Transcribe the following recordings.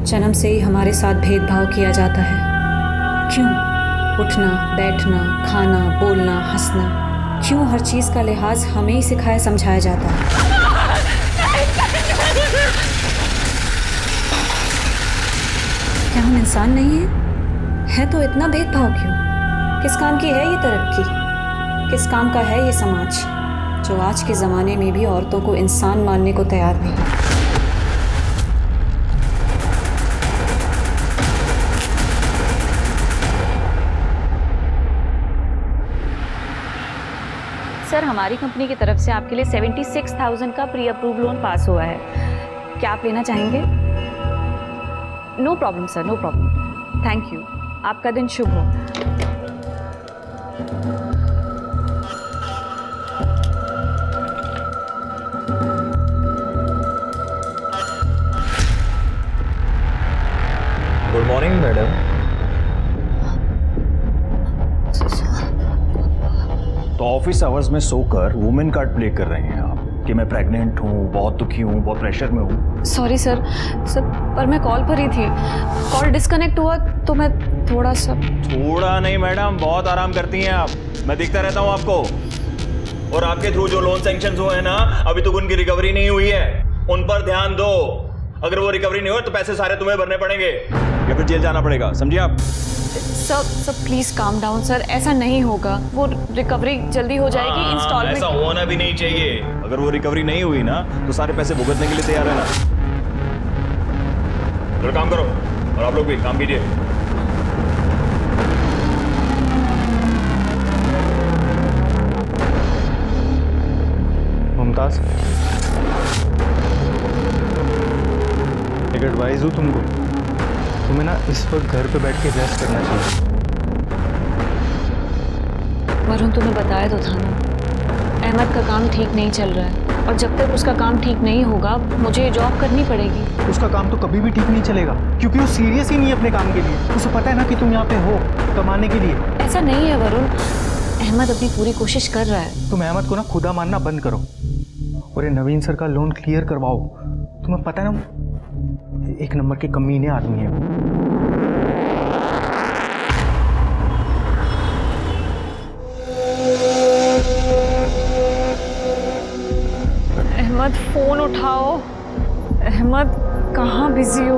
जन्म से ही हमारे साथ भेदभाव किया जाता है। क्यों? उठना, बैठना, खाना, बोलना, हंसना, क्यों हर चीज़ का लिहाज हमें ही सिखाया समझाया जाता है? क्या हम इंसान नहीं हैं? है तो इतना भेदभाव क्यों? किस काम की है ये तरक्की? किस काम का है ये समाज जो आज के ज़माने में भी औरतों को इंसान मानने को तैयार नहीं? सर, हमारी कंपनी की तरफ से आपके लिए 76,000 का प्री अप्रूव लोन पास हुआ है। क्या आप लेना चाहेंगे? No problem sir, no problem. Thank you. आपका दिन शुभ हो। Good morning madam. तो ऑफिस आवर्स में सोकर वुमेन कार्ड प्ले कर रहे हैं आप कि मैं प्रेग्नेंट हूँ, बहुत दुखी हूँ, बहुत प्रेशर में हूँ। सॉरी सर, पर मैं कॉल पर ही थी। कॉल डिस्कनेक्ट हुआ तो मैं थोड़ा नहीं मैडम, बहुत आराम करती हैं आप, मैं देखता रहता हूँ आपको। और आपके थ्रू जो लोन सैंक्शन हुए हैं ना, अभी तक उनकी रिकवरी नहीं हुई है, उन पर ध्यान दो। अगर वो रिकवरी नहीं हो तो पैसे सारे तुम्हें भरने पड़ेंगे या फिर जेल जाना पड़ेगा, समझिए आप। Sir please calm down sir, ऐसा नहीं होगा। वो रिकवरी जल्दी हो जाएगी। इंस्टॉलमेंट ऐसा होना भी नहीं चाहिए। अगर वो रिकवरी नहीं हुई ना तो सारे पैसे भुगतने के लिए तैयार है ना। तो काम करो और आप लोग भी काम कीजिए। मुमताज, एक एडवाइस दूं तुमको, तुम्हें ना इस वक्त घर पे बैठ के रेस्ट करना चाहिए। वरुण, तुम्हें बताया तो था ना, अहमद का काम ठीक नहीं चल रहा है और जब तक उसका काम ठीक नहीं होगा मुझे ये जॉब करनी पड़ेगी। उसका काम तो कभी भी ठीक नहीं चलेगा क्योंकि वो सीरियस ही नहीं है अपने काम के लिए। उसे पता है ना कि तुम यहाँ पे हो कमाने के लिए। ऐसा नहीं है वरुण, अहमद अपनी पूरी कोशिश कर रहा है। तुम अहमद को ना खुदा मानना बंद करो और ये नवीन सर का लोन क्लियर करवाओ। तुम्हें पता है ना, एक नंबर के कमीने आदमी है। अहमद फोन उठाओ। अहमद कहाँ बिजी हो?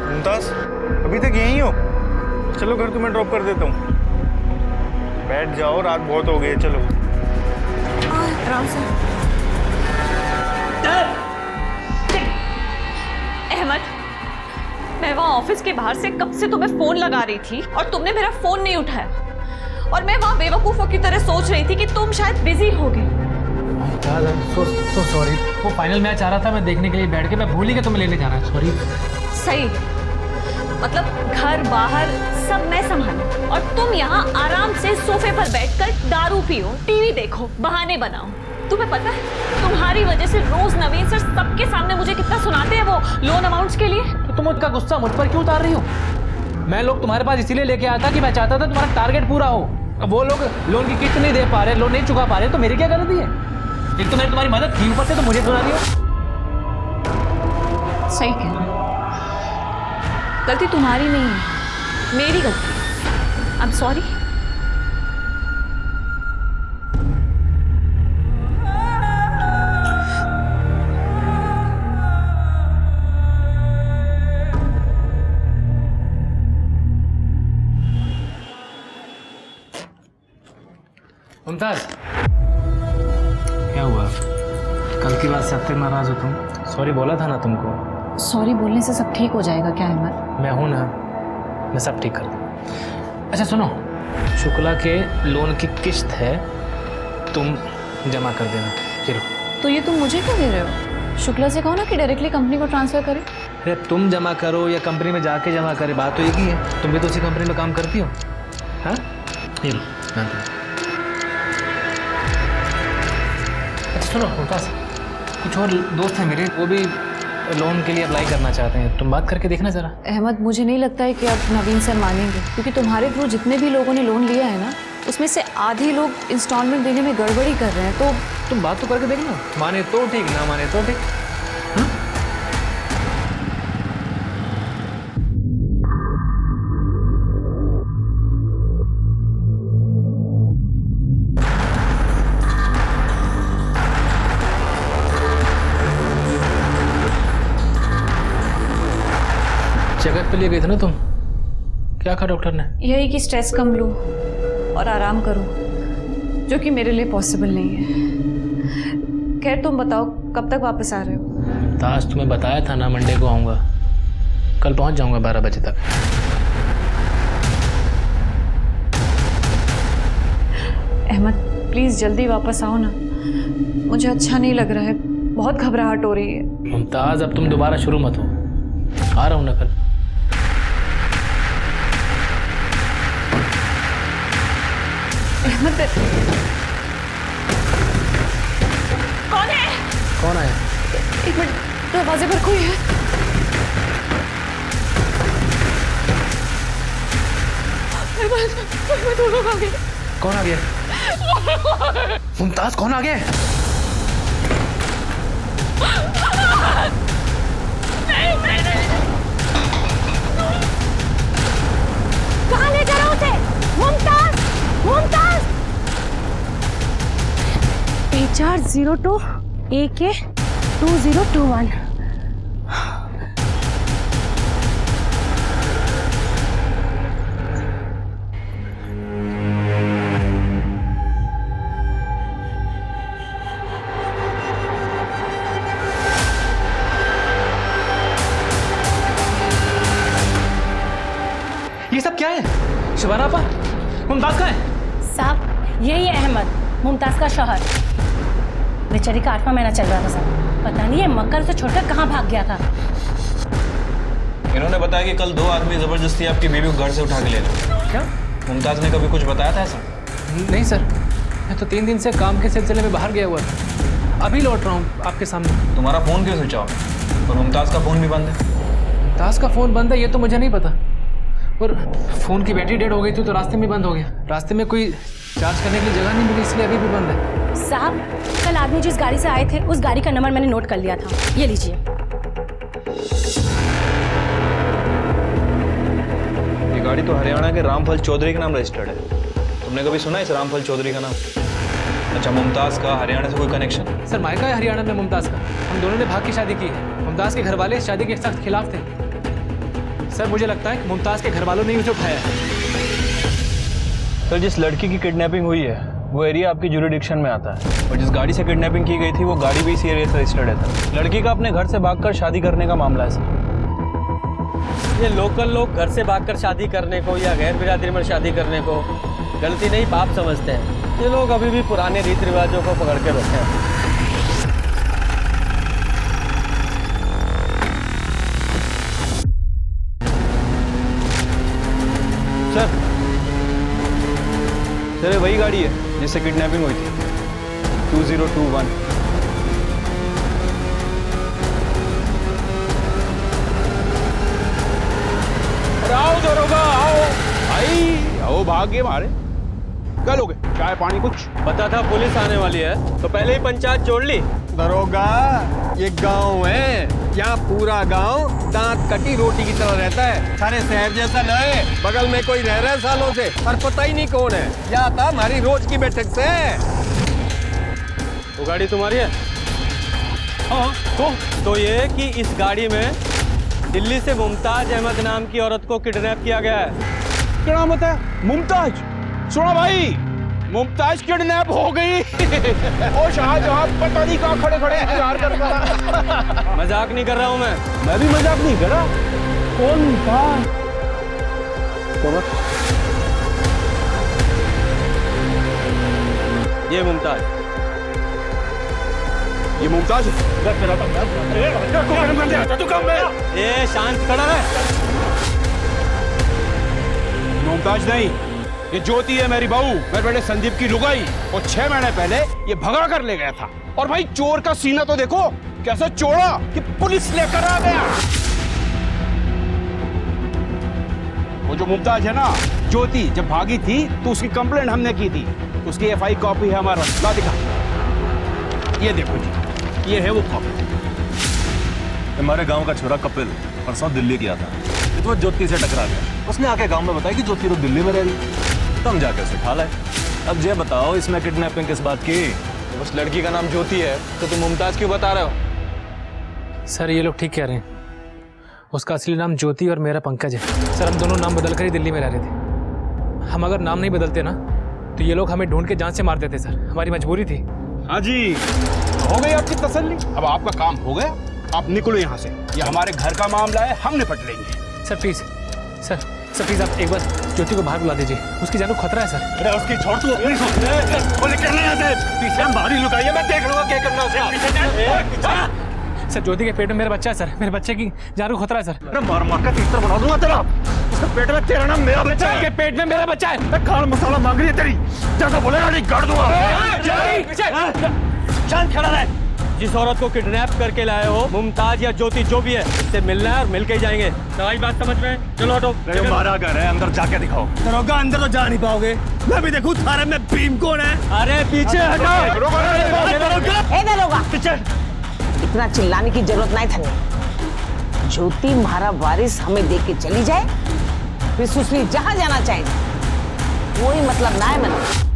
मुमताज, अभी तक यहीं हो? चलो घर तुम्हें ड्रॉप कर देता हूँ। बैठ जाओ, रात बहुत हो गई है। चलो आराम से। अहमद, मैं वहाँ ऑफिस के बाहर से कब से तुम्हें फोन लगा रही थी और तुमने मेरा फोन नहीं उठाया और मैं वहाँ बेवकूफों की तरह सोच रही थी कि तुम शायद बिजी होगे। So sorry. वो फाइनल मैच आ रहा था, मैं देखने के लिए बैठ के मैं भूल ही गया तुम्हें लेने जाना। सॉरी। सही, मतलब घर बाहर सब मैं संभालूं और तुम यहाँ आराम से सोफे पर बैठकर दारू पियो, टीवी देखो, बहाने बनाओ। तुम्हें पता है तुम्हारी वजह से रोज नवीन सर सबके सामने मुझे कितना सुनाते हैं वो लोन अमाउंट्स के लिए। तो तुम उसका गुस्सा मुझ पर क्यों उतार रही हो? मैं लोग तुम्हारे पास इसीलिए लेके आया था कि मैं चाहता था तुम्हारा टारगेट पूरा हो। अब वो लोग लोन की किस्त नहीं दे पा रहे, लोन नहीं चुका पा रहे, तो मेरी क्या गलती है? एक तो मैंने तुम्हारी मदद की, ऊपर से तो मुझे सुना दिया। सही कह रहे हो, गलती तुम्हारी नहीं है, मेरी गलती। I am sorry. मुमताज, क्या हुआ? कल की बात से अब तक नाराज हो तुम? सॉरी बोला था ना तुमको। सॉरी बोलने से सब ठीक हो जाएगा क्या अहमद? मैं हूं ना, मैं सब ठीक कर दूँ। अच्छा सुनो, शुक्ला के लोन की किस्त है, तुम जमा कर देना। चलो। तो ये तुम मुझे क्यों दे रहे हो? शुक्ला से कहो ना कि डायरेक्टली कंपनी को ट्रांसफर करे। अरे तुम जमा करो या कंपनी में जाके जमा करे, बात तो एक ही है। तुम भी तो उसी कंपनी में काम करती हो। हाँ, ये लो। अच्छा सुनो मुमताज, कुछ और दोस्त हैं मेरे, वो भी लोन के लिए अप्लाई करना चाहते हैं, तुम बात करके देखना जरा। अहमद, मुझे नहीं लगता है कि अब नवीन सर मानेंगे, क्योंकि तुम्हारे थ्रू जितने भी लोगों ने लोन लिया है ना, उसमें से आधे लोग इंस्टॉलमेंट देने में गड़बड़ी कर रहे हैं। तो तुम बात तो करके देखना, माने तो ठीक, ना माने तो ठीक। चेकअप पे लिए गए थे ना तुम, क्या कहा डॉक्टर ने? यही कि स्ट्रेस कम लूँ और आराम करूँ, जो कि मेरे लिए पॉसिबल नहीं है। खैर तुम बताओ कब तक वापस आ रहे हो? मुमताज तुम्हें बताया था ना मंडे को आऊँगा, कल पहुँच जाऊँगा 12 बजे तक। अहमद प्लीज़ जल्दी वापस आओ ना, मुझे अच्छा नहीं लग रहा है, बहुत घबराहट हो रही है। मुमताज अब तुम दोबारा शुरू मत हो, आ रहा हूँ ना कल। अहमद कौन है? कौन आया? एक मिनट, दरवाजे पर कोई है? अहमद वो लोग आ गए। कौन आ गया? मुमताज कौन आ गया? कहाँ ले जा रहा उसे? मुमताज, मुमताज। HR02 AK 2021। ये सब क्या है? शबाना आपा, मुमताज कहाँ है? साहब यही है अहमद, मुमताज का शौहर। बेचारी का 8वां महीना चल रहा था साहब, पता नहीं ये मक्कर से छोड़कर कहाँ भाग गया था। इन्होंने बताया कि कल 2 आदमी जबरदस्ती आपकी बीवी को घर से उठा के ले गए। क्या? मुमताज ने कभी कुछ बताया था ऐसा? नहीं सर, मैं तो 3 दिन से काम के सिलसिले में बाहर गया हुआ था, अभी लौट रहा हूँ आपके सामने। तुम्हारा फोन क्यों स्विच ऑफ है? और मुमताज का फोन भी बंद है। मुमताज का फोन बंद है ये तो मुझे नहीं पता, और फोन की बैटरी डेड हो गई थी तो रास्ते में बंद हो गया। रास्ते में कोई चार्ज करने की जगह नहीं मिली, इसलिए अभी भी बंद है। साहब कल आदमी जिस गाड़ी से आए थे उस गाड़ी का नंबर मैंने नोट कर लिया था, ये लीजिए। ये गाड़ी तो हरियाणा के रामफल चौधरी के नाम रजिस्टर्ड है। तुमने कभी सुना इस रामफल चौधरी का नाम? अच्छा, मुमताज का हरियाणा से कोई कनेक्शन? सर मायका है हरियाणा में मुमताज का, हम दोनों ने भाग की शादी की है। मुमताज के घर वाले इस शादी के सख्त खिलाफ थे। सर मुझे लगता है कि मुमताज के घर वालों ने उसे उठाया है। सर जिस लड़की की किडनैपिंग हुई है वो एरिया आपकी ज्यूरिडिक्शन में आता है, और जिस गाड़ी से किडनैपिंग की गई थी वो गाड़ी भी इसी एरिया से रजिस्टर्ड है। लड़की का अपने घर से भागकर शादी करने का मामला है सर। ये लोकल लोग घर से भागकर शादी करने को या गैर बिरादरी में शादी करने को गलती नहीं पाप समझते हैं। ये लोग अभी भी पुराने रीति रिवाजों को पकड़ के बैठे हैं। सर ये वही गाड़ी है जिससे किडनैपिंग हुई थी, 2021। आओ दरोगा आओ भाई, आओ भाग्य मारे। क्या लोगे? चाय पानी कुछ? पता था पुलिस आने वाली है तो पहले ही पंचायत जोड़ ली। दरोगा ये गांव है, यहाँ पूरा गांव दांत कटी रोटी की तरह रहता है। सारे शहर जैसा न है, बगल में कोई रह रहा है सालों से और पता ही नहीं कौन है। या था हमारी रोज की बैठक से। वो गाड़ी तुम्हारी है? हाँ तो ये कि इस गाड़ी में दिल्ली से मुमताज अहमद नाम की औरत को किडनैप किया गया है। क्या नाम है? मुमताज। सुना भाई, मुमताज किडनैप हो गई। ओ शाहजहां पता नहीं कहाँ खड़े खड़े इंतजार कर रहा। मजाक नहीं कर रहा हूँ मैं भी मजाक नहीं कर रहा। कौन था? ये मुमताज। ये मुमताज ये शांत खड़ा है। मुमताज नहीं, ये ज्योति है मेरी बहू। मेरे बेटे संदीप की लुगाई, और 6 महीने पहले ये भगा कर ले गया था। और भाई चोर का सीना तो देखो कैसे चोड़ा कि पुलिस लेकर आ गया। वो जो मुमताज है ना ज्योति, जब भागी थी तो उसकी कंप्लेंट हमने की थी। उसकी FI कॉपी है हमारा, ला दिखा। ये देखो जी, ये है वो कॉपी। हमारे गांव का छोरा कपिल परसों दिल्ली गया था, तो ज्योति से टकरा गया। उसने आके गांव में बताया कि ज्योति तो दिल्ली में रह रही। तो हम जाके उसे उठा लाए। अब ये बताओ इसमें किडनैपिंग किस बात की? उस लड़की का नाम ज्योति है तो तुम मुमताज क्यों बता रहे हो? सर ये लोग ठीक कह रहे हैं, उसका असली नाम ज्योति और मेरा पंकज है। सर हम दोनों नाम बदल कर ही दिल्ली में रह रहे थे। हम अगर नाम नहीं बदलते ना तो ये लोग हमें ढूंढ के जान से मार देते सर, हमारी मजबूरी थी। हाँ जी, हो गई आपकी तसल्ली। अब आपका काम हो गया, आप निकलो यहाँ से। ये हमारे घर का मामला है, हम निपट लेंगे। सर प्लीज, सर प्लीज आप एक बार ज्योति को बाहर बुला दीजिए, उसकी जान को खतरा है सर। अरे उसकी छोड़ तू अपनी सोच। बोले करना यहाँ से, पीछे हम बाहर ही लुकाइए, मैं देख लूंगा क्या करना उसे। सर ज्योति के पेट में मेरा बच्चा है सर, मेरे बच्चे की जान को खतरा है सर। अरे मार मार का तीसरा बना दूंगा तेरा। उसके पेट में तेरा नाम, मेरा बच्चा है। के पेट में मेरा बच्चा है। मैं खान मसाला मांग रही है तेरी, जैसा बोलेगा नहीं गाड़ दूंगा। शांत खड़ा रहे। जिस औरत को किडनैप करके लाए हो, मुमताज या ज्योति जो भी है, इससे मिलना है और मिलके ही जाएंगे। तुम्हारी बात समझ में? चलो हटो। हमारा घर है, अंदर जाके दिखाओ। दरोगा अंदर तो जा नहीं पाओगे, मैं भी देखूं थारे में भीम कौन है। अरे पीछे हटो। दरोगा इतना चिल्लाने की जरूरत नहीं था। ज्योति हमारा वारिस हमें देख के चली जाए, फिर सुसली जहां जाना चाहे, कोई मतलब ना है मेरा।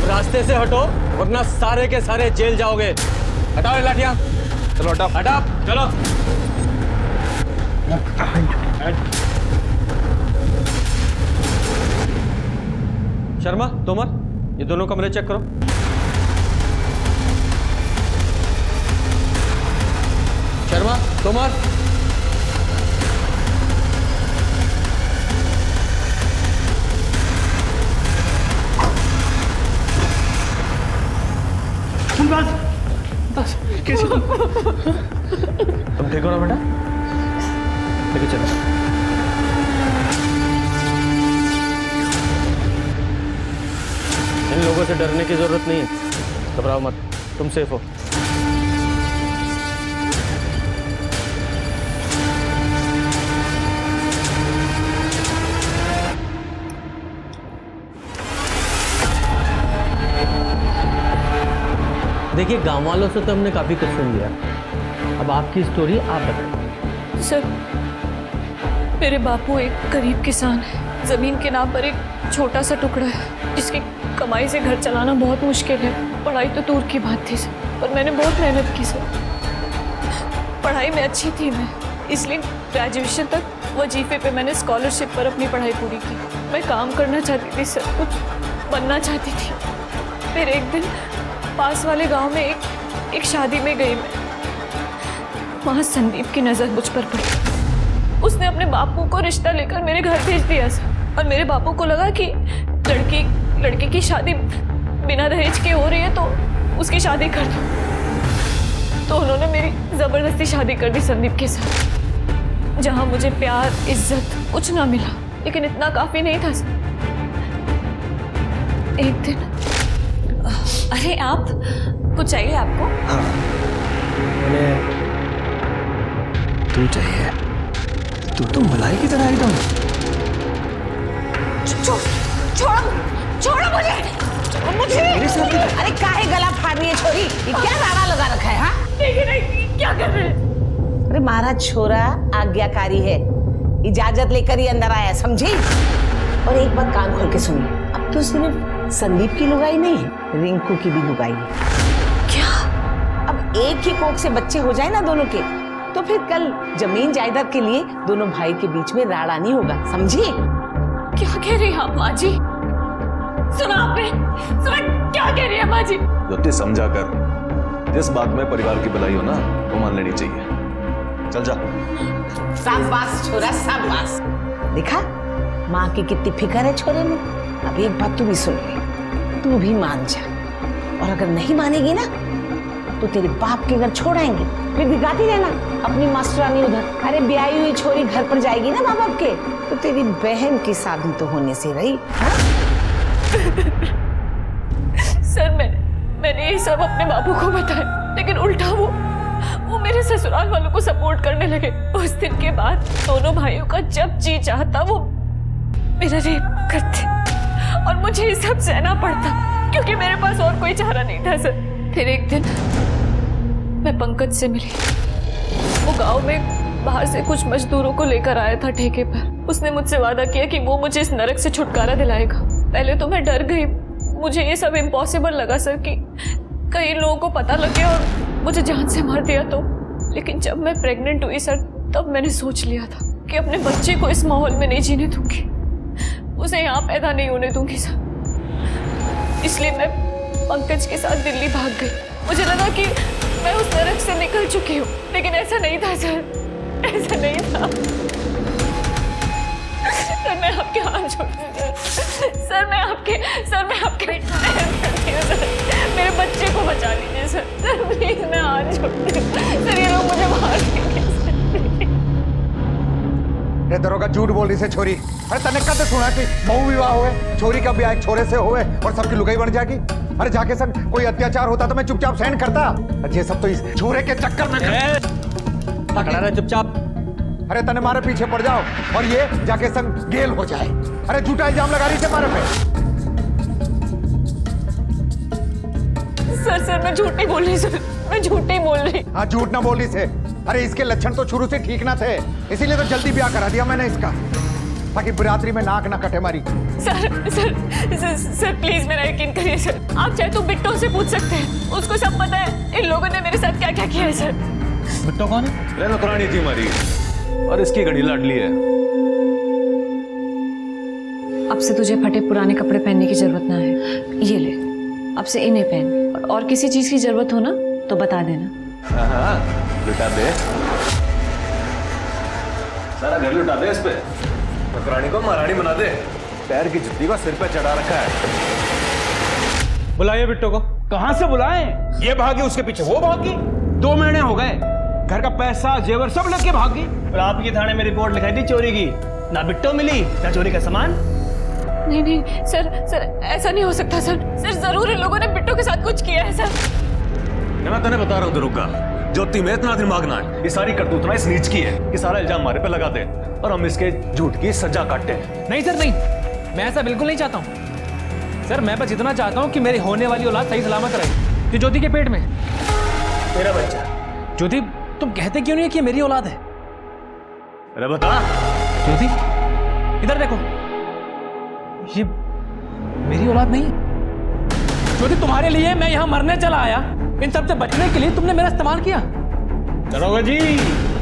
रास्ते से हटो वरना सारे के सारे जेल जाओगे। हटाओ ये लाठियां। चलो हटाओ। हटाओ चलो। शर्मा, तोमर, ये दोनों कमरे चेक करो। शर्मा, तोमर, कैसे तुम ठीक हो ना बेटा? ठीक है चलो। इन लोगों से डरने की जरूरत नहीं है, घबराओ मत, तुम सेफ हो। देखिए गांव वालों से तो हमने काफी कुछ सुन लिया, अब आपकी स्टोरी आप बताइए। सर मेरे बापू एक गरीब किसान है, जमीन के नाम पर एक छोटा सा टुकड़ा है जिसकी कमाई से घर चलाना बहुत मुश्किल है। पढ़ाई तो दूर की बात थी सर, पर मैंने बहुत मेहनत की सर। पढ़ाई में अच्छी थी मैं, इसलिए ग्रेजुएशन तक वजीफे पे मैंने स्कॉलरशिप पर अपनी पढ़ाई पूरी की। मैं काम करना चाहती थी सर, कुछ बनना चाहती थी। फिर एक दिन पास वाले गांव में एक शादी में गई मैं। वहां संदीप की नजर मुझ पर पड़ी। उसने अपने बापू को रिश्ता लेकर मेरे घर भेज दिया सर, और मेरे बापू को लगा कि लड़की की शादी बिना दहेज के हो रही है तो उसकी शादी कर दो। तो उन्होंने मेरी जबरदस्ती शादी कर दी संदीप के साथ, जहां मुझे प्यार इज्जत कुछ ना मिला, लेकिन इतना काफी नहीं था सर। एक दिन अरे आप कुछ चाहिए आपको? हाँ, तू चाहिए? तू तो मलाई की तरह एकदम। छोड़ो मुझे। अरे काहे गला फाड़ रही है छोरी? ये क्या नारा लगा रखा है? हाँ नहीं, क्या कर रहे हैं? अरे महाराज छोरा आज्ञाकारी है, इजाजत लेकर ही अंदर आया, समझी? और एक बात कान खोल के सुनिए, अब तो सिर्फ संदीप की लुगाई नहीं है, रिंकू की भी लुगाई है। क्या? अब एक ही कोख से बच्चे हो जाए ना दोनों के, तो फिर कल जमीन जायदाद के लिए दोनों भाई के बीच में राड़ा नहीं होगा, समझी? क्या कह रही हैं आप माँ जी? सुना आपने? क्या कह रही है माँ जी? ज्योति समझा कर, जिस बात में परिवार की भलाई हो ना वो मान लेनी चाहिए। चल जा। शाबाश छोरा शाबाश। देखा माँ की कितनी फिक्र है छोरे में। अब एक बात तू भी सुन ले, तू भी मान जा, और अगर नहीं मानेगी ना तो तेरे बाप के घर छोड़ आएंगे, फिर दिखाती रहना अपनी मास्टरानी उधर। अरे ब्याही हुई छोरी घर पर जाएगी ना माँ बाप के, तो तेरी बहन की शादी तो होने से रही। सर मैंने ये सब अपने बाबू को बताया, लेकिन उल्टा वो मेरे ससुराल वालों को सपोर्ट करने लगे। उस दिन के बाद दोनों भाइयों का जब जी चाहता वो मेरा रेप करते। और मुझे ये सब सहना पड़ता क्योंकि मेरे पास और कोई चारा नहीं था सर। फिर एक दिन मैं पंकज से मिली। वो गांव में बाहर से कुछ मजदूरों को लेकर आया था ठेके पर। उसने मुझसे वादा किया कि वो मुझे इस नरक से छुटकारा दिलाएगा। पहले तो मैं डर गई, मुझे ये सब इम्पॉसिबल लगा सर कि कई लोगों को पता लग गया और मुझे जान से मार दिया तो। लेकिन जब मैं प्रेग्नेंट हुई सर, तब मैंने सोच लिया था कि अपने बच्चे को इस माहौल में नहीं जीने दूंगी, उसे यहाँ पैदा नहीं होने दूंगी सर। इसलिए मैं पंकज के साथ दिल्ली भाग गई। मुझे लगा कि मैं उस नरक से निकल चुकी हूँ, लेकिन ऐसा नहीं था सर, ऐसा नहीं था सर। मैं आपके हाथ जोड़ती हूँ सर, मैं आपके सर, मेरे बच्चे को बचा लीजिए सर, सर प्लीज, मैं हाथ जोड़ती हूँ सर, ये लोग मुझे मार देंगे रे दरोगा झूठ बोल रही से छोरी। अरे तने कद सुना कि बहु विवाह हुए, छोरी का ब्याह एक छोरे से हुए और सबकी लुगाई बन जाएगी। अरे जाके संग कोई अत्याचार होता तो मैं चुपचाप सहन करता। ये सब तो इस छोरे के चक्कर में खड़ा रहे चुपचाप। अरे तने मारे पीछे पड़ जाओ और ये जाके संग गेल हो जाए। अरे झूठा इल्जाम लगा रही से मारे पे। सर मैं झूठ नहीं बोल रही सर, मैं झूठ नहीं बोल रही। हाँ झूठ ना बोल रही से। अरे इसके लक्षण तो शुरू से ठीक ना थे, इसीलिए तो जल्दी ब्याह करा दिया मैंने इसका, ताकि बिरादरी में नाक ना कटे हमारी। सर प्लीज मेरा यकीन करिए सर। आप चाहे तो बिट्टो से पूछ सकते हैं, उसको सब पता है इन लोगों ने मेरे साथ क्या क्या किया है सर। बिट्टो कौन है? नौकरानी थी हमारी और इसकी घड़ी लाडली है। अब से तुझे फटे पुराने कपड़े पहनने की जरूरत ना है, ये ले, अब से इन्हें पहन। और किसी चीज की जरूरत हो ना तो बता देना। हाँ लुटा दे, सारा घर लुटा दे इस पे। नौकरानी को महारानी बना दे, पैर की जुत्ती को सिर पे चढ़ा रखा है। बुलाइए बिट्टो को। कहां से बुलाएं? ये भागी, उसके पीछे वो भागी। 2 महीने हो गए, घर का पैसा जेवर सब लेके भागी। और आपकी थाने में रिपोर्ट लिखाई थी चोरी की, ना बिट्टो मिली ना चोरी का सामान। नहीं सर ऐसा नहीं हो सकता सर जरूर इन लोगों ने बिट्टो के साथ कुछ किया है सर। मैं तेने बता रहा हूँ दरोगा, ज्योति में इतना दिमाग ना है। ये सारी करतूत ना इस नीच की है कि सारा इल्जाम हमारे पे लगा दे और हम इसके झूठ की सजा काटते हैं। नहीं सर नहीं, मैं ऐसा बिल्कुल नहीं चाहता हूँ सर। मैं बस इतना चाहता हूँ कि मेरी होने वाली औलाद सही सलामत रहे। कि ज्योति के पेट में मेरा बच्चा। ज्योति तुम कहते क्यों नहीं है कि मेरी औलाद है? अरे बता ज्योति, इधर देखो, ये मेरी औलाद नहीं है। ज्योति तुम्हारे लिए मैं यहाँ मरने चला आया, इन सबसे बचने के लिए तुमने मेरा इस्तेमाल किया। दरोगा जी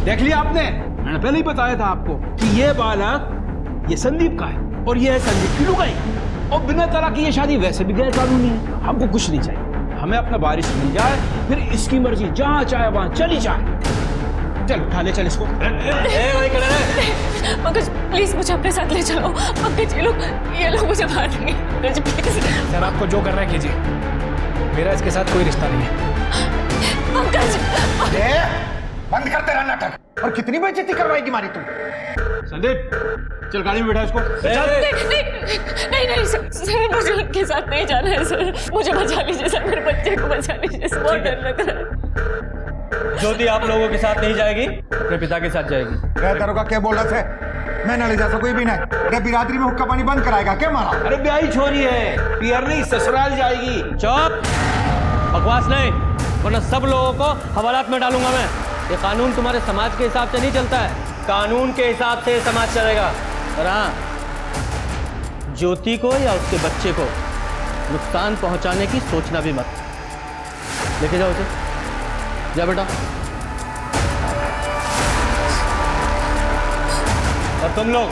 देख लिया आपने, मैंने पहले ही बताया था आपको कि ये बालक ये संदीप का है और ये है संदीप की लुगाई। और बिना तलाक की ये शादी वैसे भी गैर कानूनी है। हमको कुछ नहीं चाहिए, हमें अपना बारिश मिल जाए, फिर इसकी मर्जी जहां चाहे वहां चली जाए। चल उठा ले, चल इसको। पंकज प्लीज मुझे अपने साथ ले चलो। पंकज ये लोग मुझे मार देंगे। पंकज प्लीज। सर आपको जो करना है कीजिए, मेरा इसके साथ कोई रिश्ता नहीं है। पंकज बंद कर तेरा नाटक। और कितनी बेइज्जती करवाएगी मारी तू? संदीप चल गाड़ी में बैठा इसको। नहीं सर मुझे उनके साथ नहीं जाना है सर, मुझे बचा लीजिए सर, मेरे बच्चे को बचा लीजिए, बहुत डर लग रहा है। ज्योति आप लोगों के साथ नहीं जाएगी, अपने पिता के साथ जाएगी। दरोगा क्या बोल रहा थे? मैं न ले जा कोई भी नहीं। अरे बिरादरी में हुक्का पानी बंद कराएगा क्या मारा? अरे ब्याही छोरी है, पियर नहीं ससुराल जाएगी। चुप, बकवास नहीं, वरना सब लोगों को हवालात में डालूंगा मैं। ये कानून तुम्हारे समाज के हिसाब से नहीं चलता है, कानून के हिसाब से समाज चलेगा। और हाँ, ज्योति को या उसके बच्चे को नुकसान पहुंचाने की सोचना भी मत। लेके जाओ उसे, जा बेटा। और तुम लोग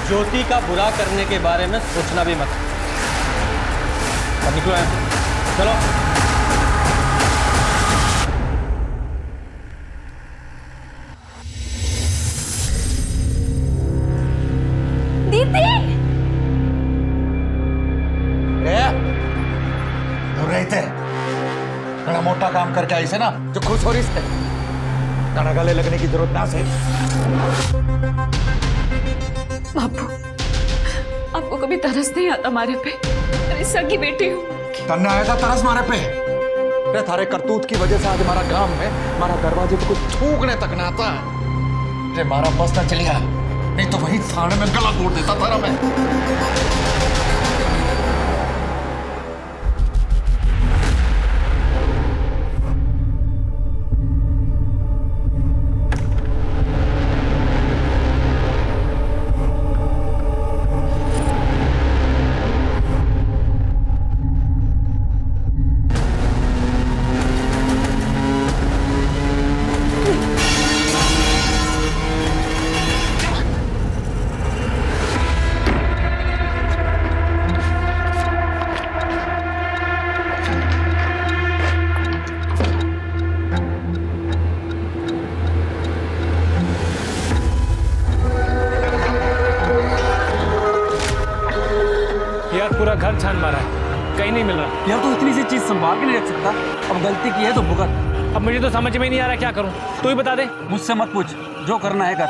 ज्योति का बुरा करने के बारे में सोचना भी मत। अब निकलो यहाँ से, चलो। दीदी रहे थे बड़ा मोटा काम करके आई से ना, जो खुश हो रही से गाना गले लगने की जरूरत ना से। बापू आपको कभी तरस नहीं आता मारे पे? अरे सगी बेटी हूँ। तन्ने आया था तरस मारे पे? अरे थारे करतूत की वजह से आज हमारा गांव में हमारा दरवाजे पे कुछ थूकने तक ना आता। अरे मारा बस ना चलिया, नहीं तो वही साड़ में गला तोड़ देता था मैं। यार पूरा घर छान मारा है, कहीं नहीं मिल रहा। यार तो इतनी सी चीज संभाल के नहीं रख सकता। अब गलती की है तो भुगत। अब मुझे तो समझ में नहीं आ रहा क्या करूं, तू ही बता दे। मुझसे मत पूछ, जो करना है कर।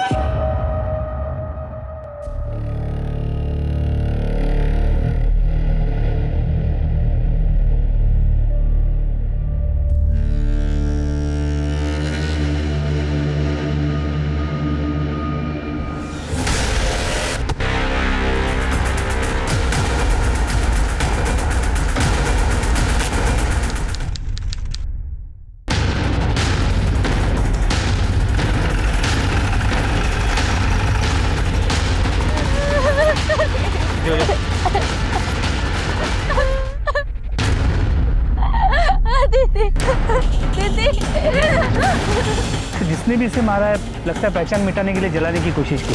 जिसने भी इसे मारा है लगता है पहचान मिटाने के लिए जलाने की कोशिश की,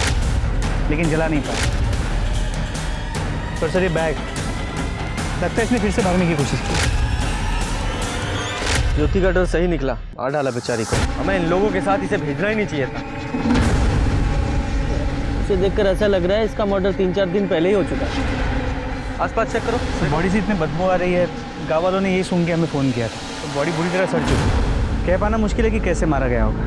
लेकिन जला नहीं पाया। पर सर ये बैग लगता है इसने फिर से भागने की कोशिश की। ज्योति का डर सही निकला, मार डाला बेचारी को। हमें इन लोगों के साथ इसे भेजना ही नहीं चाहिए था। इसे देखकर ऐसा लग रहा है इसका मर्डर 3-4 दिन पहले ही हो चुका है। आसपास चेक करो। बॉडी से इतनी बदबू आ रही है, गाँव वालों ने यही सुन के हमें फ़ोन किया था। तो बॉडी बुरी तरह सड़ चुकी है, कह पाना मुश्किल है कि कैसे मारा गया होगा।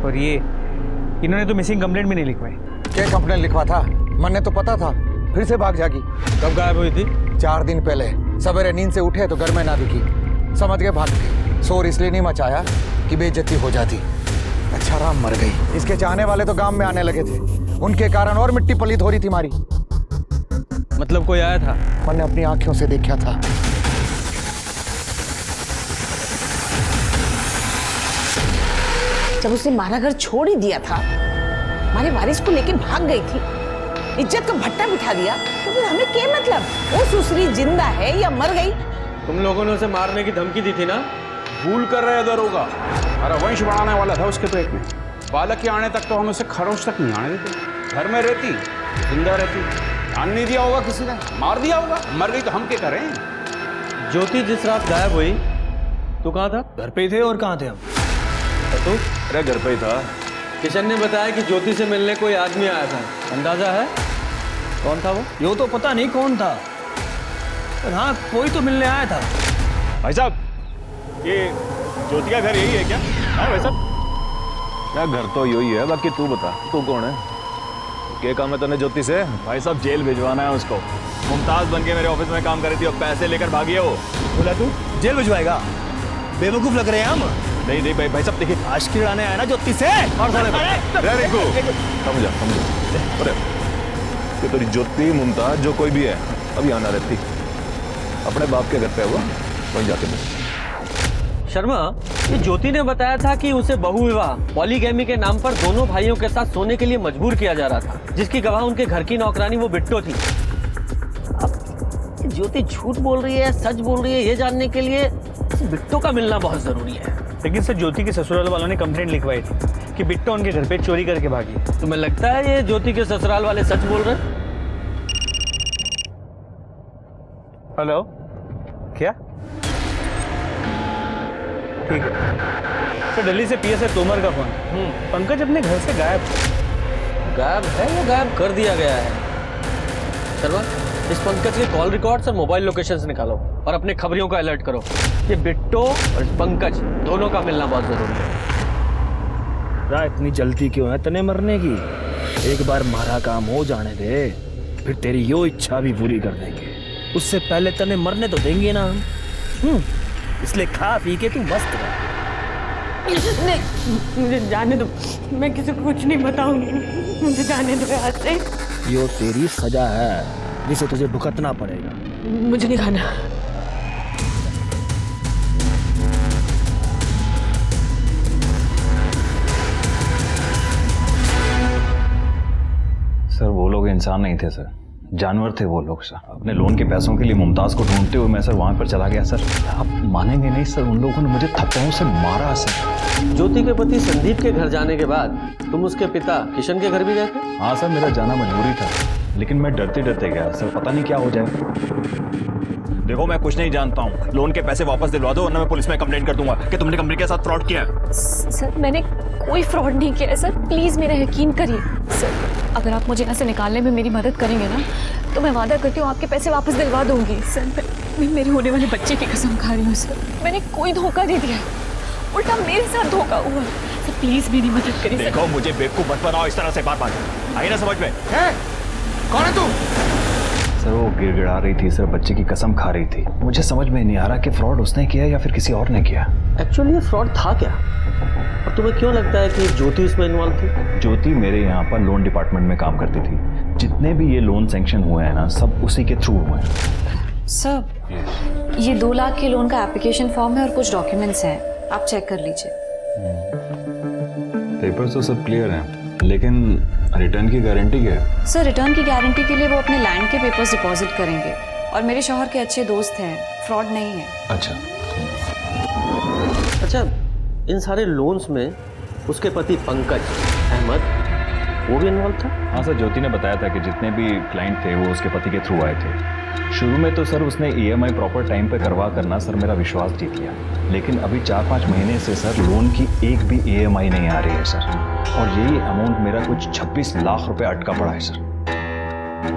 और ये इन्होंने तो मिसिंग कंप्लेंट भी नहीं लिखवाई। क्या कंप्लेंट लिखवा था? मन ने तो पता था, फिर से भाग जागी। कब गायब हुई थी? 4 दिन पहले सवेरे नींद से उठे तो घर में ना दिखी, समझ गए भाग गई। शोर इसलिए नहीं मचाया कि बेइज्जती हो जाती। अच्छा राम मर गई। इसके चाहने वाले तो गांव में आने लगे थे, उनके कारण और मिट्टी पलीत हो रही थी हमारी। मतलब कोई आया था? मैंने अपनी आंखों से देखा था। जब उसने मारा घर छोड़ ही दिया था, हमारे वारिस को लेके भाग गई थी, इज्जत का भट्टा बिठा दिया, तो फिर हमें क्या मतलब? वो सुसरी जिंदा है या मर गई? तुम लोगों ने उसे मारने की धमकी दी थी ना? भूल कर रहे दरोगा। अरे वंश बढ़ाने वाला था उसके पेट में। बालक के आने तक तो हम उसे खरोच तक नहीं आने देते। घर में रहती, जिंदा रहती, ध्यान नहीं दिया होगा किसी ने, मार दिया होगा। मर गई तो हम क्या करें? ज्योति जिस रात गायब हुई, तू कहाँ था? घर पे ही थे, और कहाँ थे हम? तू? अरे घर पे ही था। किशन ने बताया कि ज्योति से मिलने कोई आदमी आया था, अंदाजा है कौन था वो? यो तो पता नहीं कौन था, पर हाँ कोई तो मिलने आया था। भाई साहब, ये ज्योति का घर यही है क्या? हाँ भाई साहब। क्या घर तो यही है, बाकी तू बता, तू कौन है? क्या काम है तूने ज्योति से? भाई साहब जेल भिजवाना है उसको। मुमताज बन के मेरे ऑफिस में काम कर रही थी और पैसे लेकर भागी है वो। बोला तू जेल भिजवाएगा? बेवकूफ लग रहे हैं हम। नहीं नहीं भाई साहब देखिए, आशिकी उड़ाने आया ना ज्योति से। और समझा। अरे कि तेरी ज्योति मुमताज जो कोई भी है अभी आना रहती, अपने बाप के घर पे हुआ, वहीं जाके मिल। शर्मा, ये ज्योति ने बताया था कि उसे बहुविवाह पॉलीगैमी के नाम पर दोनों भाइयों के साथ सोने के लिए मजबूर किया जा रहा था, जिसकी गवाह उनके घर की नौकरानी वो बिट्टो थी। अब ज्योति झूठ बोल रही है सच बोल रही है, ये जानने के लिए बिट्टो का मिलना बहुत जरूरी है। लेकिन सर ज्योति के ससुराल वालों ने कंप्लेंट लिखवाई थी कि बिट्टो उनके घर पे चोरी करके भागी। तुम्हें लगता है ये ज्योति के ससुराल वाले सच बोल रहे हैं? हेलो, क्या? ठीक है सर, दिल्ली से पीएसआई तोमर का फोन। पंकज अपने घर से गायब है या गायब कर दिया गया है? शर्मा, इस पंकज के कॉल रिकॉर्ड्स और मोबाइल लोकेशंस निकालो और अपने खबरियों का अलर्ट करो। ये बिट्टो और इस पंकज दोनों का मिलना बहुत जरूरी है। इतनी जल्दी क्यों है तने मरने की? एक बार मारा काम हो जाने दे, फिर तेरी यो इच्छा भी पूरी कर देंगे। उससे पहले तने मरने तो देंगे ना हम। इसलिए खा पी के तू मस्त रह। नहीं, मुझे जाने दो, मैं किसी को कुछ नहीं बताऊंगी, मुझे जाने दो यहाँ से। यो तेरी सजा है जिसे तुझे भुगतना पड़ेगा। मुझे नहीं खाना। सर वो लोग इंसान नहीं थे सर, जानवर थे वो लोग सर। अपने लोन के पैसों के लिए मुमताज को ढूंढते हुए मैं सर वहां पर चला गया सर। आप मानेंगे नहीं सर, उन लोगों ने मुझे थप्पड़ों से मारा सर। ज्योति के पति संदीप के घर जाने के बाद तुम उसके पिता किशन के घर भी गए थे? हाँ सर, मेरा जाना मजबूरी था, लेकिन मैं डरते डरते गया सर, पता नहीं क्या हो जाए। देखो मैं कुछ नहीं जानता हूँ, लोन के पैसे वापस दिलवा दो वरना मैं पुलिस में कंप्लेंट कर दूंगा कि तुमने कंपनी के साथ फ्रॉड किया है। सर मैंने कोई फ्रॉड नहीं किया है सर, प्लीज मेरा यकीन करिए सर। अगर आप मुझे यहाँ से निकालने में मेरी मदद करेंगे ना तो मैं वादा करती हूँ आपके पैसे वापस दिलवा दूंगी सर। मैं मेरे होने वाले बच्चे की कसम खा रही हूँ सर, मैंने कोई धोखा नहीं दिया, उल्टा मेरे साथ धोखा हुआ सर। प्लीज मेरी मदद करिए। देखो मुझे बेवकूफ मत बनाओ इस तरह से बार बार, आई ना समझ में? कौन है तू? सर वो गिड़गिड़ा रही थी सर, बच्चे की कसम खा रही थी। मुझे समझ में नहीं आ रहा कि फ्रॉड उसने किया या फिर किसी और ने किया। एक्चुअली ये फ्रॉड था क्या, और तुम्हें क्यों लगता है कि ज्योति इसमें इन्वॉल्व थी? ज्योति मेरे यहाँ पर लोन डिपार्टमेंट में काम करती थी। जितने भी ये लोन सैंक्शन हुए हैं ना, सब उसी के थ्रू हुए हैं। सर ये 2 लाख के लोन का एप्लीकेशन फॉर्म है और कुछ डॉक्यूमेंट्स हैं, आप चेक कर लीजिए। पेपर्स तो सब क्लियर हैं, लेकिन रिटर्न की गारंटी क्या है? सर रिटर्न की गारंटी के लिए वो अपने लैंड के पेपर्स डिपॉजिट करेंगे, और मेरे शौहर के अच्छे दोस्त हैं, फ्रॉड नहीं है। अच्छा, इन सारे लोन्स में उसके पति पंकज अहमद वो भी इन्वॉल्व था? हाँ सर, ज्योति ने बताया था कि जितने भी क्लाइंट थे वो उसके पति के थ्रू आए थे। शुरू में तो सर उसने EMI प्रॉपर टाइम पे करवा करना सर मेरा विश्वास जीत लिया, लेकिन अभी 4-5 महीने से सर लोन की एक भी EMI नहीं आ रही है सर, और यही अमाउंट मेरा कुछ 26 लाख रुपए अटका पड़ा है सर।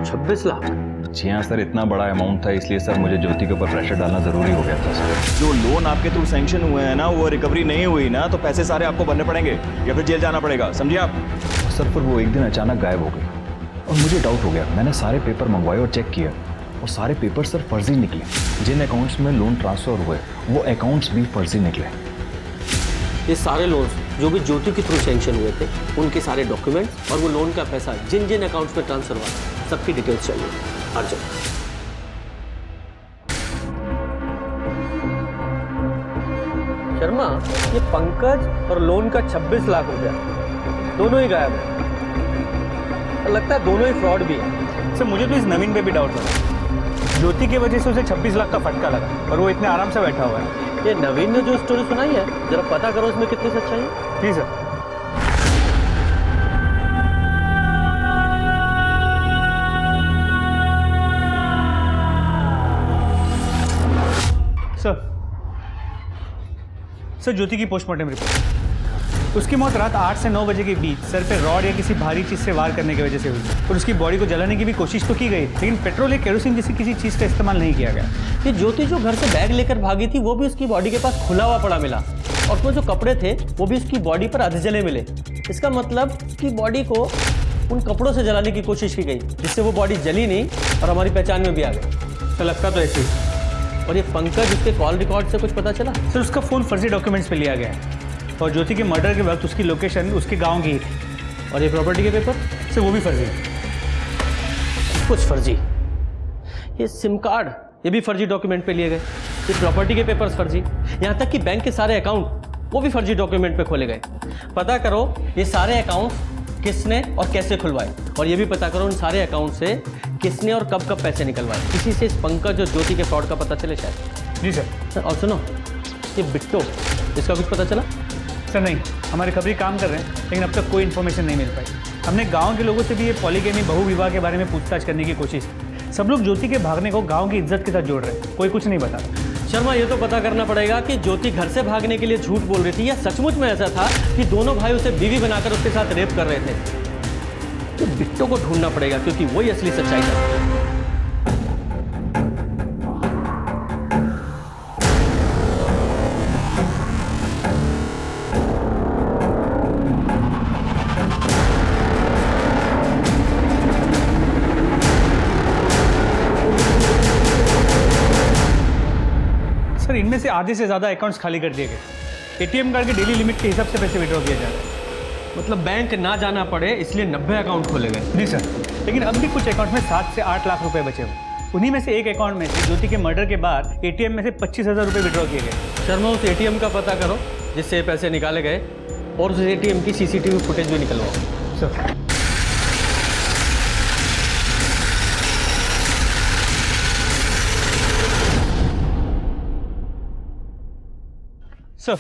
26 लाख? जी हाँ सर, इतना बड़ा अमाउंट था, इसलिए सर मुझे ज्योति के ऊपर प्रेशर डालना जरूरी हो गया था सर। जो लोन आपके थ्रू सैंक्शन हुए हैं ना, वो रिकवरी नहीं हुई ना, तो पैसे सारे आपको भरने पड़ेंगे या फिर जेल जाना पड़ेगा, समझिए आप? सर फिर वो एक दिन अचानक गायब हो गई और मुझे डाउट हो गया। मैंने सारे पेपर मंगवाए और चेक किया, और सारे पेपर सर फर्जी निकले। जिन अकाउंट्स में लोन ट्रांसफर हुए वो अकाउंट्स भी फर्जी निकले। ये सारे लोन्स जो भी ज्योति के थ्रू सैंक्शन हुए थे, उनके सारे डॉक्यूमेंट्स और वो लोन का पैसा जिन जिन अकाउंट्स में ट्रांसफर हुआ, सबकी डिटेल्स चाहिए अर्जेंट। शर्मा, ये पंकज और लोन का 26 लाख रुपया दोनों ही गायब है। लगता है दोनों ही फ्रॉड भी है। सर मुझे तो इस नवीन पे भी डाउट लगा, ज्योति की वजह से उसे 26 लाख का फटका लगा और वो इतने आराम से बैठा हुआ है। ये नवीन ने जो स्टोरी सुनाई है, जरा पता करो उसमें कितनी सच्चाई है। जी सर। सर ज्योति की पोस्टमार्टम रिपोर्ट, उसकी मौत रात 8 से 9 बजे के बीच सर पे रॉड या किसी भारी चीज से वार करने की वजह से हुई, और उसकी बॉडी को जलाने की भी कोशिश तो की गई, लेकिन पेट्रोल या केरोसिन जैसी किसी चीज का इस्तेमाल नहीं किया गया। ये ज्योति जो घर से बैग लेकर भागी थी, वो भी उसकी बॉडी के पास खुला हुआ पड़ा मिला, और वो जो कपड़े थे वो भी उसकी बॉडी पर अधजले जले मिले। इसका मतलब कि बॉडी को उन कपड़ों से जलाने की कोशिश की गई, जिससे वो बॉडी जली नहीं और हमारी पहचान में भी आ गई। तो लगता तो ऐसे ही। और ये पंकज, उसके कॉल रिकॉर्ड से कुछ पता चला? सर उसका फ़ोन फर्जी डॉक्यूमेंट्स पे लिया गया है, और ज्योति के मर्डर के वक्त उसकी लोकेशन उसके गांव की थी। और ये प्रॉपर्टी के पेपर? सर वो भी फर्जी है। कुछ फर्जी, ये सिम कार्ड ये भी फर्जी डॉक्यूमेंट पे लिए गए, ये प्रॉपर्टी के पेपर्स फर्जी, यहाँ तक कि बैंक के सारे अकाउंट वो भी फर्जी डॉक्यूमेंट पे खोले गए। पता करो ये सारे अकाउंट किसने और कैसे खुलवाए, और ये भी पता करो उन सारे अकाउंट से किसने और कब कब पैसे निकलवाए। इसी से इस पंकज और ज्योति के फ्रॉड का पता चले शायद। जी सर। और सुनो, ये बिट्टो, इसका कुछ पता चला? सर नहीं, हमारे खबरी काम कर रहे हैं, लेकिन अब तक कोई इन्फॉर्मेशन नहीं मिल पाई। हमने गांव के लोगों से भी ये पॉलीगेमी बहु विवाह के बारे में पूछताछ करने की कोशिश की। सब लोग ज्योति के भागने को गांव की इज्जत के साथ जोड़ रहे हैं, कोई कुछ नहीं बता। शर्मा, ये तो पता करना पड़ेगा कि ज्योति घर से भागने के लिए झूठ बोल रही थी, या सचमुच में ऐसा था कि दोनों भाई उसे बीवी बनाकर उसके साथ रेप कर रहे थे। तो बिट्टो को ढूंढना पड़ेगा, क्योंकि वही असली सच्चाई है। सर इनमें से आधे से ज़्यादा अकाउंट्स खाली कर दिए गए, एटीएम कार्ड के डेली लिमिट के हिसाब से पैसे विड्रॉ किया जा रहा है। मतलब बैंक ना जाना पड़े इसलिए 90 अकाउंट खोले गए। जी सर, लेकिन अब भी कुछ अकाउंट में 7 से 8 लाख रुपए बचे हुए। उन्हीं में से एक अकाउंट में से ज्योति के मर्डर के बाद एटीएम में से 25,000 रुपए विड्रॉ किए गए। शर्मा उस एटीएम का पता करो जिससे पैसे निकाले गए और उस एटीएम की सीसीटीवी फुटेज भी निकलवाओ। सर सर,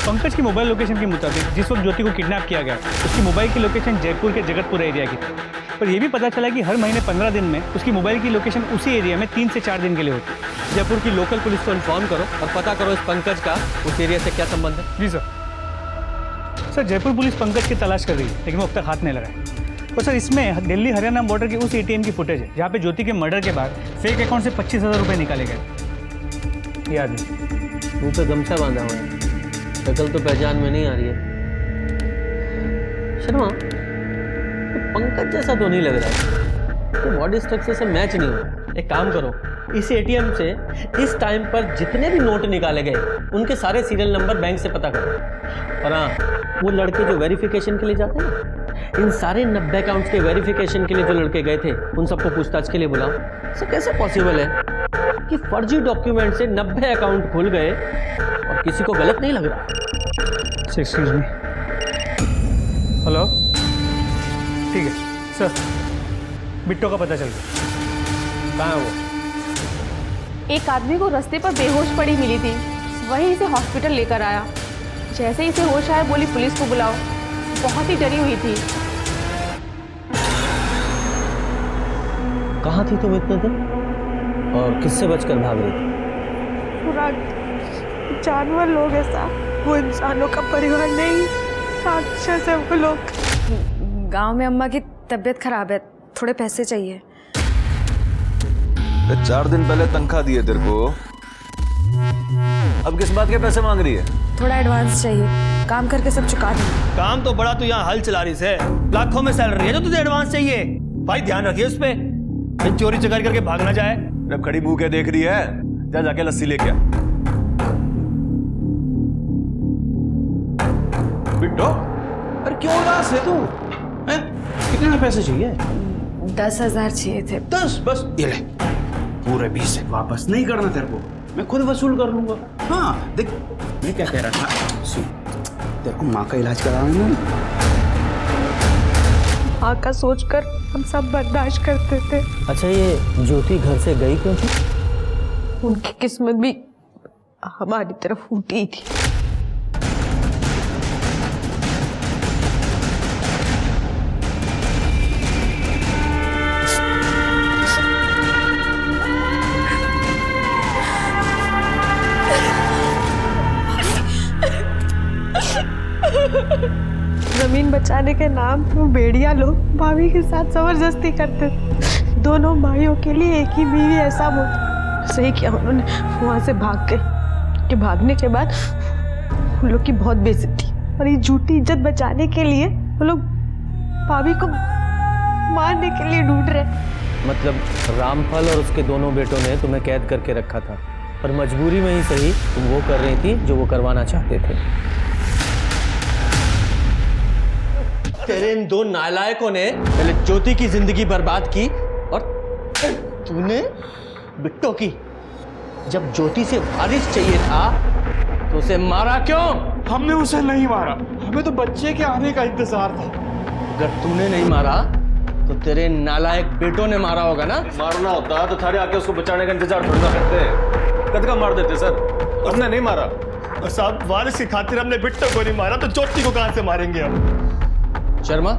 पंकज की मोबाइल लोकेशन के मुताबिक जिस वक्त ज्योति को किडनैप किया गया उसकी मोबाइल की लोकेशन जयपुर के जगतपुर एरिया की थी। पर यह भी पता चला कि हर महीने 15 दिन में उसकी मोबाइल की लोकेशन उसी एरिया में 3 से 4 दिन के लिए होती है। जयपुर की लोकल पुलिस को इन्फॉर्म करो और पता करो इस पंकज का उस एरिया से क्या संबंध है। जी सर, जयपुर पुलिस पंकज की तलाश कर रही है लेकिन वो अब तक हाथ नहीं लगाया। और सर, इसमें दिल्ली हरियाणा बॉर्डर के उस एटीएम की फुटेज है जहाँ पे ज्योति के मर्डर के बाद फेक अकाउंट से 25,000 रुपए निकाले गए। याद है, मुंह पे गमछा बांधा हुआ है, शक्ल तो पहचान में नहीं आ रही है। शर्मा, तो पंकज जैसा तो नहीं लग रहा है, तो बॉडी स्ट्रक्चर से मैच नहीं हो रहा। एक काम करो, इस एटीएम से इस टाइम पर जितने भी नोट निकाले गए उनके सारे सीरियल नंबर बैंक से पता करो। और हाँ, वो लड़के जो वेरिफिकेशन के लिए जाते हैं ना, इन सारे 90 अकाउंट्स के वेरिफिकेशन के लिए जो लड़के गए थे उन सबको पूछताछ के लिए बुलाओ। सर, कैसे पॉसिबल है कि फर्जी डॉक्यूमेंट से 90 अकाउंट खुल गए और किसी को गलत नहीं लग रहा? Excuse me. हेलो, ठीक है सर, बिट्टो का पता चल गया। कहाँ है वो? एक आदमी को रास्ते पर बेहोश पड़ी मिली थी, वहीं इसे हॉस्पिटल लेकर आया। जैसे ही इसे होश आया बोली पुलिस को बुलाओ। बहुत ही डरी हुई थी। कहाँ थी तुम इतने दिन और किससे बचकर भाग रही थी? पूरा जानवर लोग ऐसा, वो इंसानों का परिवार नहीं, राक्षस है वो लोग। गांव में अम्मा की तबीयत खराब है, थोड़े पैसे चाहिए। 4 दिन पहले तनख्वाह दिए तेरे को, अब किस बात के पैसे मांग रही है? थोड़ा एडवांस चाहिए, काम करके सब चुका दूंगी। काम तो बड़ा, तू यहाँ हल चला रही से, लाखों में सैलरी है जो तुझे एडवांस चाहिए। भाई ध्यान रखिए उस पे, चोरी चकारी करके भाग ना जाए। जब खड़ी मुंह के देख रही है, जा जाके लस्सी लेके आ। बिट्टो, अरे क्यों उदास है तू? कितने पैसे चाहिए? 10,000 चाहिए थे। 10 बस, ये ले। पूरे 20 वापस नहीं करना तेरे को, मैं खुद वसूल कर लूंगा। हाँ देख, मैं क्या कह रहा था, सुन, तेरे को माँ का इलाज कराऊंगा। माँ का सोचकर हम सब बर्दाश्त करते थे। अच्छा, ये ज्योति घर से गई क्यों थी? उनकी किस्मत भी हमारी तरफ फूटी थी। जमीन बचाने के नाम वो भेड़िया लोग भाभी के साथ जबरदस्ती करते थे। दोनों भाइयों के लिए एक ही बीवी ऐसा बोल, सही किया उन्होंने, वहां से भाग गए। कि भागने के बाद उन लोग की बहुत बेइज्जती, और ये झूठी इज्जत बचाने के लिए वो लोग भाभी को मारने के लिए ढूंढ रहे। मतलब रामफल और उसके दोनों बेटों ने तुम्हें कैद करके रखा था, पर मजबूरी में ही सही तुम वो कर रही थी जो वो करवाना चाहते थे। तेरे इन दो नालायकों ने पहले ज्योति की जिंदगी बर्बाद की और तूने बिट्टो की। जब ज्योति से वारिस चाहिए था तो उसे मारा क्यों? हमने उसे नहीं मारा, हमें तो बच्चे के आने का इंतजार था। अगर तूने नहीं मारा तो तेरे नालायक बेटों ने मारा होगा ना? मारना होता तो थारे आके उसको बचाने का इंतजार थोड़ी ना करते, कद का मार देते सर। हमने नहीं मारा साहब, वारिस की खातिर हमने बिट्टो को नहीं मारा तो ज्योति को कहां से मारेंगे हम? शर्मा,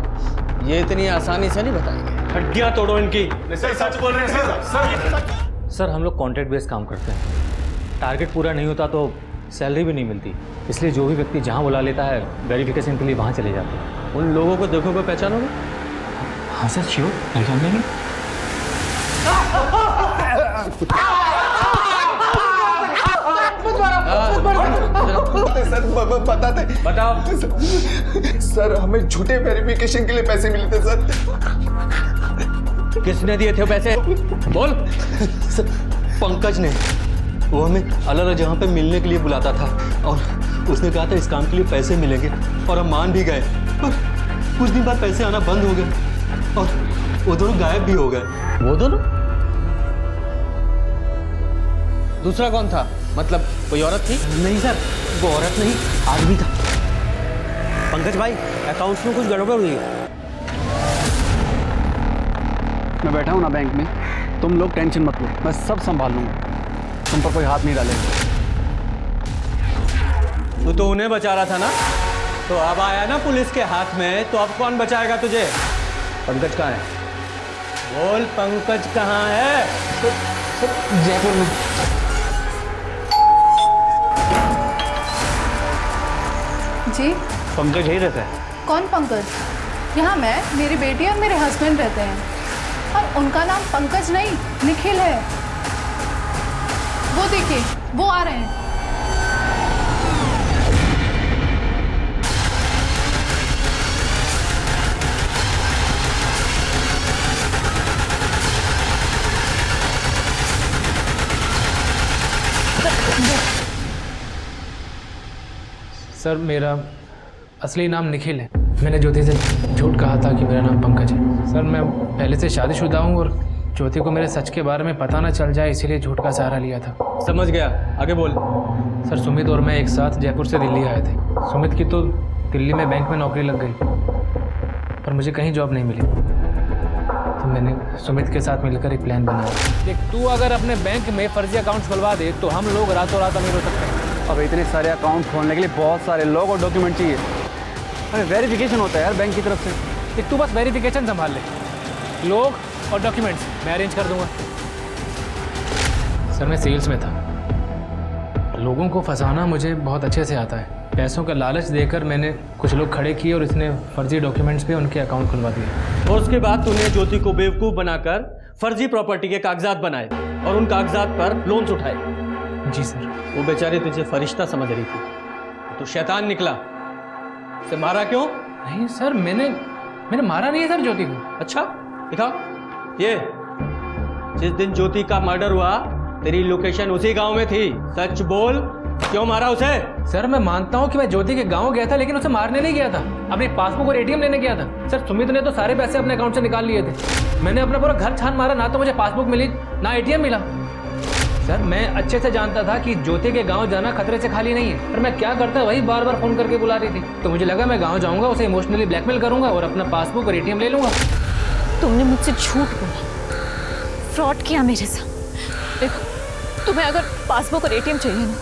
ये इतनी आसानी से नहीं बताएंगे, हड्डियां तोड़ो इनकी। सर सच बोल रहे हैं सर, हम लोग कॉन्ट्रैक्ट बेस काम करते हैं। टारगेट पूरा नहीं होता तो सैलरी भी नहीं मिलती, इसलिए जो भी व्यक्ति जहाँ बुला लेता है वेरिफिकेशन के लिए वहाँ चले जाते हैं। उन लोगों को देखोगे, पहचानोगे? हाँ सर, श्योर, पहचान लेंगे। सर बताते, बताओ। सर हमें झूठे वेरिफिकेशन के लिए पैसे मिले थे सर। किसने दिए थे पैसे? बोल। सर, पंकज ने, वो हमें अलग अलग जगह पे मिलने के लिए बुलाता था और उसने कहा था इस काम के लिए पैसे मिलेंगे और हम मान भी गए, पर कुछ दिन बाद पैसे आना बंद हो गए और वो दोनों गायब भी हो गए। वो दोनों? दूसरा कौन था? मतलब कोई औरत थी? नहीं सर, वो औरत नहीं, आदमी था। पंकज भाई, अकाउंट्स में कुछ गड़बड़ हुई है। मैं बैठा हूँ ना बैंक में, तुम लोग टेंशन मत लो, मैं सब संभाल लूंगा, तुम पर कोई हाथ नहीं डालेगा। तू तो उन्हें बचा रहा था ना, तो अब आया ना पुलिस के हाथ में, तो अब कौन बचाएगा तुझे? पंकज कहाँ है? बोल, पंकज कहाँ है? जयपुर में। जी पंकज यही रहता है। कौन पंकज? यहाँ मैं, मेरी बेटी और मेरे हस्बैंड रहते हैं, और उनका नाम पंकज नहीं निखिल है। वो देखिए, वो आ रहे हैं। सर मेरा असली नाम निखिल है। मैंने ज्योति से झूठ कहा था कि मेरा नाम पंकज है। सर मैं पहले से शादीशुदा हूँ और ज्योति को मेरे सच के बारे में पता ना चल जाए, इसीलिए झूठ का सहारा लिया था। समझ गया, आगे बोल। सर सुमित और मैं एक साथ जयपुर से दिल्ली आए थे। सुमित की तो दिल्ली में बैंक में नौकरी लग गई, पर मुझे कहीं जॉब नहीं मिली, तो मैंने सुमित के साथ मिलकर एक प्लान बनाया। देख, तू अगर अपने बैंक में फर्जी अकाउंट खुलवा दे तो हम लोग रातों रात अमीर हो सकते हैं। अब इतने सारे अकाउंट खोलने के लिए बहुत सारे लोग और डॉक्यूमेंट चाहिए। अरे वेरिफिकेशन होता है यार बैंक की तरफ से। देख, तू बस वेरिफिकेशन संभाल ले, लोग और डॉक्यूमेंट्स मैं अरेंज कर दूंगा। सर मैं सेल्स में था, लोगों को फंसाना मुझे बहुत अच्छे से आता है। पैसों का लालच देकर मैंने कुछ लोग खड़े किए और इसने फर्जी डॉक्यूमेंट्स पे उनके अकाउंट खुलवा दिए। और उसके बाद तूने ज्योति को बेवकूफ़ बनाकर फर्जी प्रॉपर्टी के कागजात बनाए और उन कागजात पर लोन्स उठाए। जी सर। वो बेचारी तुझे फरिश्ता समझ रही थी, तो शैतान निकला। उसे मारा क्यों? नहीं सर, मैंने मारा नहीं है सर ज्योति को। अच्छा दिखा, ये जिस दिन ज्योति का मर्डर हुआ तेरी लोकेशन उसी गांव में थी, सच बोल, क्यों मारा उसे? सर मैं मानता हूँ कि मैं ज्योति के गांव गया था, लेकिन उसे मारने नहीं गया था, अपनी पासबुक और एटीएम लेने गया था। सर सुमित ने तो सारे पैसे अपने अकाउंट से निकाल लिए थे। मैंने अपना पूरा घर छान मारा, ना तो मुझे पासबुक मिली ना एटीएम मिला। सर मैं अच्छे से जानता था कि ज्योति के गांव जाना खतरे से खाली नहीं है, पर मैं क्या करता वही बार बार फोन करके बुला रही थी, तो मुझे लगा मैं गांव जाऊंगा, उसे इमोशनली ब्लैकमेल करूंगा और अपना पासबुक और एटीएम ले लूंगा। तुमने मुझसे झूठ बोला, फ्रॉड किया मेरे साथ। देखो, तुम्हें अगर पासबुक और एटीएम चाहिए ना,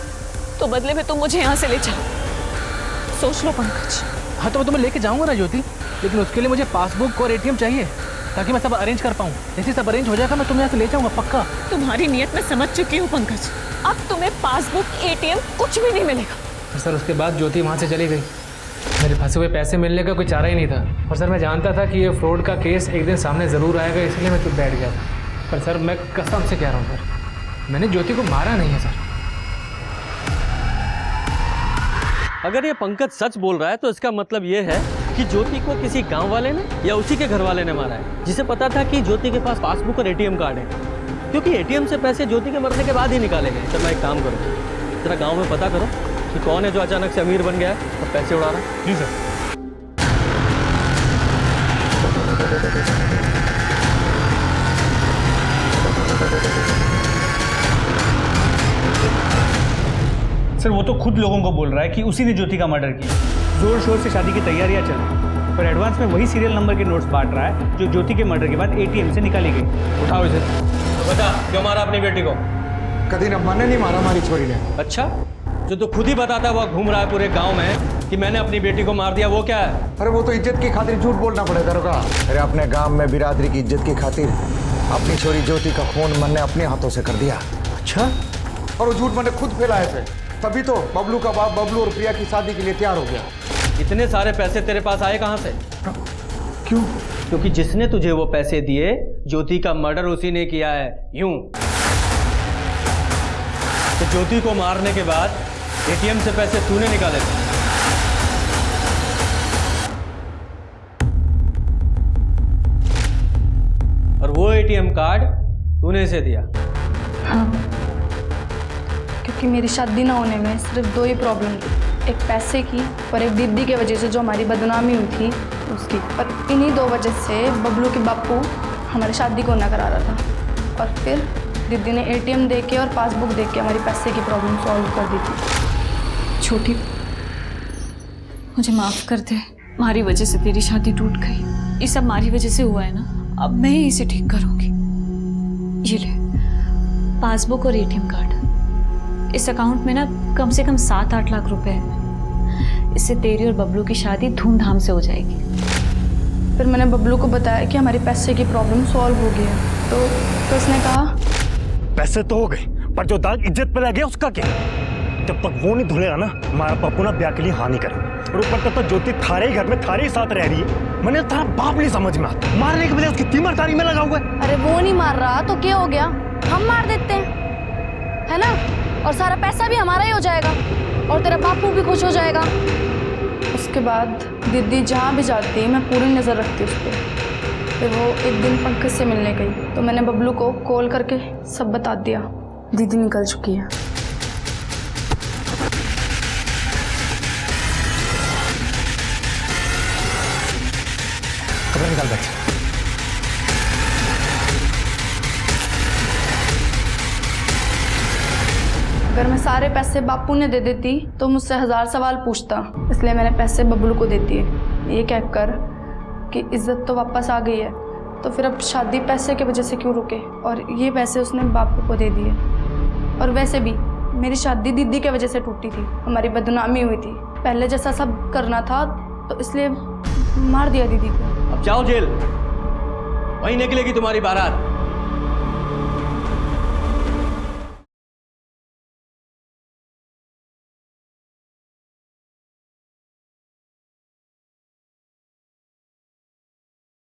तो बदले में तुम मुझे यहाँ से ले जाओ। सोच लो पंकज। हाँ तो मैं तुम्हें लेके जाऊंगा ना ज्योति, लेकिन उसके लिए मुझे पासबुक और एटीएम चाहिए ताकि मैं सब अरेंज कर पाऊँ। जैसे सब अरेंज हो जाएगा मैं तुम्हें यहाँ से ले जाऊंगा पक्का। तुम्हारी नीयत मैं समझ चुकी हूँ पंकज, अब तुम्हें पासबुक एटीएम कुछ भी नहीं मिलेगा। सर उसके बाद ज्योति वहाँ से चली गई, मेरे फंसे हुए पैसे मिलने का कोई चारा ही नहीं था। और सर मैं जानता था कि ये फ्रॉड का केस एक दिन सामने ज़रूर आएगा, इसलिए मैं चुप बैठ गया था। पर सर मैं कसम से कह रहा हूँ सर, मैंने ज्योति को मारा नहीं है सर। अगर ये पंकज सच बोल रहा है तो इसका मतलब ये है कि ज्योति को किसी गांव वाले ने या उसी के घर वाले ने मारा है, जिसे पता था कि ज्योति के पास पासबुक और एटीएम कार्ड है, क्योंकि एटीएम से पैसे ज्योति के मरने के बाद ही निकाले गए। तो मैं एक काम करूँ, जरा गांव में पता करो कि कौन है जो अचानक से अमीर बन गया है और पैसे उड़ा रहा है। जी सर। सर वो तो खुद लोगों को बोल रहा है कि उसी ने ज्योति का मर्डर किया। जोर शोर से शादी की तैयारियां चल रही, पर एडवांस में वही सीरियल नंबर के नोट्स बांट रहा है जो ज्योति के मर्डर के बाद एटीएम से निकाली गई। उठाओ इसे। तो बता, क्यों मारा अपनी बेटी को? कभी न मैंने नहीं मारा, हमारी छोरी ने। अच्छा, जो तो खुद ही बताता हुआ घूम रहा है पूरे गांव में कि मैंने अपनी बेटी को मार दिया, वो क्या है? अरे वो तो इज्जत की खातिर झूठ बोलना पड़ेगा दरोगा। अरे अपने गांव में बिरादरी की इज्जत की खातिर अपनी छोरी ज्योति का खून मैंने अपने हाथों से कर दिया। अच्छा? और वो झूठ मैंने खुद फैलाए थे, तभी तो बबलू का बाप बबलू और प्रिया की शादी के लिए तैयार हो गया। इतने सारे पैसे तेरे पास आए कहाँ से? क्यों? क्योंकि जिसने तुझे वो पैसे दिए, ज्योति का मर्डर उसी ने किया है। यूं तो ज्योति को मारने के बाद एटीएम से पैसे तूने निकाले थे। और वो एटीएम कार्ड तूने इसे दिया। हाँ, क्योंकि मेरी शादी ना होने में सिर्फ 2 ही प्रॉब्लम थी। एक पैसे की और एक दीदी की वजह से जो हमारी बदनामी हुई थी उसकी। पर इन्हीं 2 वजह से बबलू के बापू हमारी शादी को ना करा रहा था। और फिर दीदी ने ATM दे के और पासबुक दे के हमारी पैसे की प्रॉब्लम सॉल्व कर दी थी। छोटी, मुझे माफ कर दे, हमारी वजह से तेरी शादी टूट गई। ये सब हमारी वजह से हुआ है ना, अब मैं ही इसे ठीक करूंगी। ये ले पासबुक और ATM कार्ड। इस अकाउंट में ना कम से कम 7-8 लाख रुपए है। इससे तेरी और बबलू की शादी धूमधाम से हो जाएगी। फिर मैंने बबलू को बताया कि हमारी पैसे की प्रॉब्लम सॉल्व हो गई है, तो उसने कहा पैसे तो हो गए, पर जो दाग इज्जत पे लग गया उसका क्या? जब तक वो नहीं धुलेगा ना, हमारा पप्पू ना ब्याह के लिए हानि करे। और ऊपर तक तो ज्योति थारे ही घर में थारे ही साथ रह रही है। मैंने तेरा बाप नहीं समझ में आता, मारने के बजाय उसकी तीमरदारी में लगा हुआ है। अरे वो नहीं मार रहा तो क्या हो गया, हम मार देते हैं, है ना? और सारा पैसा भी हमारा ही हो जाएगा और तेरा बापू भी खुश हो जाएगा। उसके बाद दीदी जहाँ भी जाती मैं पूरी नज़र रखती उस पर। फिर वो एक दिन पंकज से मिलने गई तो मैंने बबलू को कॉल करके सब बता दिया। दीदी निकल चुकी है। कपड़ा निकाल बैठ। अगर मैं सारे पैसे बापू ने दे देती तो मुझसे 1000 सवाल पूछता, इसलिए मैंने पैसे बबलू को दे दिए, ये कहकर कि इज्जत तो वापस आ गई है, तो फिर अब शादी पैसे की वजह से क्यों रुके। और ये पैसे उसने बापू को दे दिए। और वैसे भी मेरी शादी दीदी की वजह से टूटी थी, हमारी बदनामी हुई थी। पहले जैसा सब करना था तो इसलिए मार दिया दीदी को। अब जाओ जेल, वहीं निकलेगी तुम्हारी बारात।